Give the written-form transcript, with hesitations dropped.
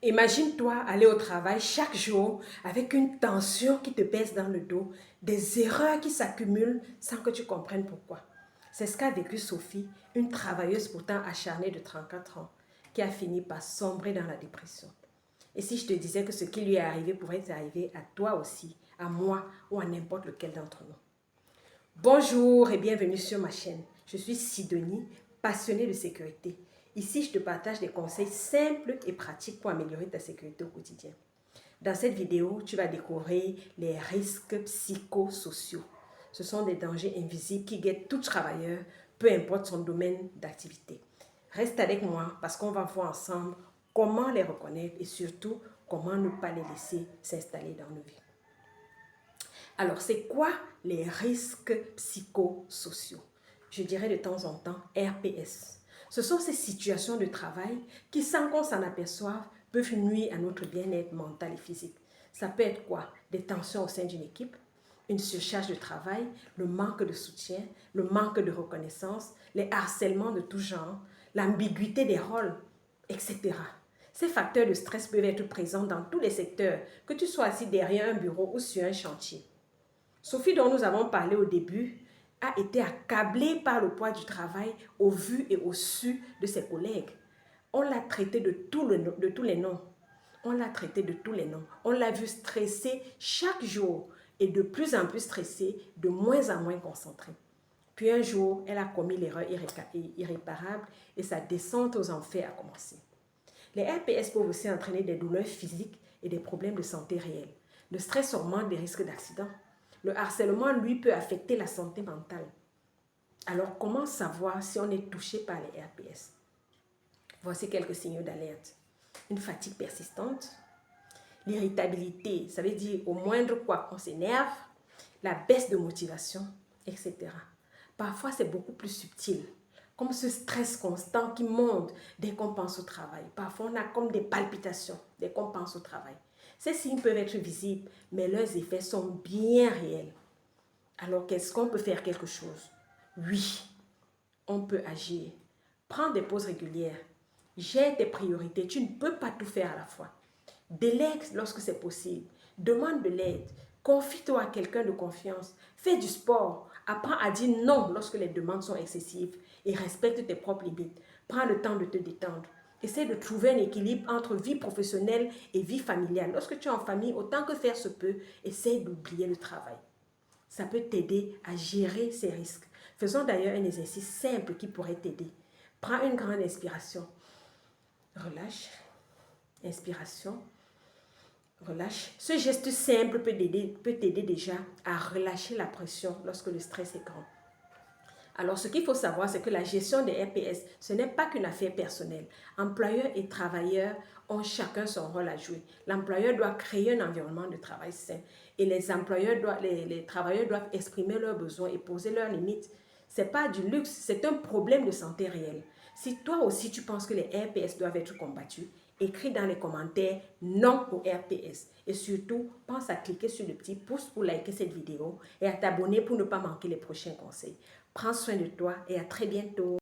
Imagine-toi aller au travail chaque jour avec une tension qui te pèse dans le dos, des erreurs qui s'accumulent sans que tu comprennes pourquoi. C'est ce qu'a vécu Sophie, une travailleuse pourtant acharnée de 34 ans, qui a fini par sombrer dans la dépression. Et si je te disais que ce qui lui est arrivé pourrait t'arriver à toi aussi, à moi ou à n'importe lequel d'entre nous. Bonjour et bienvenue sur ma chaîne. Je suis Sidonie, passionnée de sécurité. Ici, je te partage des conseils simples et pratiques pour améliorer ta sécurité au quotidien. Dans cette vidéo, tu vas découvrir les risques psychosociaux. Ce sont des dangers invisibles qui guettent tout travailleur, peu importe son domaine d'activité. Reste avec moi parce qu'on va voir ensemble comment les reconnaître et surtout comment ne pas les laisser s'installer dans nos vies. Alors, c'est quoi les risques psychosociaux? Je dirais de temps en temps RPS. Ce sont ces situations de travail qui, sans qu'on s'en aperçoive, peuvent nuire à notre bien-être mental et physique. Ça peut être quoi? Des tensions au sein d'une équipe, une surcharge de travail, le manque de soutien, le manque de reconnaissance, les harcèlements de tout genre, l'ambiguïté des rôles, etc. Ces facteurs de stress peuvent être présents dans tous les secteurs, que tu sois assis derrière un bureau ou sur un chantier. Sophie, dont nous avons parlé au début, a été accablée par le poids du travail au vu et au su de ses collègues. On l'a traitée de tous les noms. On l'a traitée de tous les noms. On l'a vue stressée chaque jour et de plus en plus stressée, de moins en moins concentrée. Puis un jour, elle a commis l'erreur irréparable et sa descente aux enfers a commencé. Les RPS peuvent aussi entraîner des douleurs physiques et des problèmes de santé réels. Le stress augmente les risques d'accident. Le harcèlement, lui, peut affecter la santé mentale. Alors, comment savoir si on est touché par les RPS? Voici quelques signaux d'alerte. Une fatigue persistante, l'irritabilité, ça veut dire au moindre quoi on s'énerve, la baisse de motivation, etc. Parfois, c'est beaucoup plus subtil, comme ce stress constant qui monte dès qu'on pense au travail. Parfois, on a comme des palpitations dès qu'on pense au travail. Ces signes peuvent être visibles, mais leurs effets sont bien réels. Alors, qu'est-ce qu'on peut faire quelque chose? Oui, on peut agir. Prends des pauses régulières. Gère tes priorités. Tu ne peux pas tout faire à la fois. Délègue lorsque c'est possible. Demande de l'aide. Confie-toi à quelqu'un de confiance. Fais du sport. Apprends à dire non lorsque les demandes sont excessives et respecte tes propres limites. Prends le temps de te détendre. Essaie de trouver un équilibre entre vie professionnelle et vie familiale. Lorsque tu es en famille, autant que faire se peut, essaie d'oublier le travail. Ça peut t'aider à gérer ces risques. Faisons d'ailleurs un exercice simple qui pourrait t'aider. Prends une grande inspiration. Relâche. Inspiration. Relâche. Ce geste simple peut t'aider déjà à relâcher la pression lorsque le stress est grand. Alors, ce qu'il faut savoir, c'est que la gestion des RPS, ce n'est pas qu'une affaire personnelle. Employeurs et travailleurs ont chacun son rôle à jouer. L'employeur doit créer un environnement de travail sain et les travailleurs doivent exprimer leurs besoins et poser leurs limites. Ce n'est pas du luxe, c'est un problème de santé réel. Si toi aussi tu penses que les RPS doivent être combattus, écris dans les commentaires non au RPS. Et surtout, pense à cliquer sur le petit pouce pour liker cette vidéo et à t'abonner pour ne pas manquer les prochains conseils. Prends soin de toi et à très bientôt.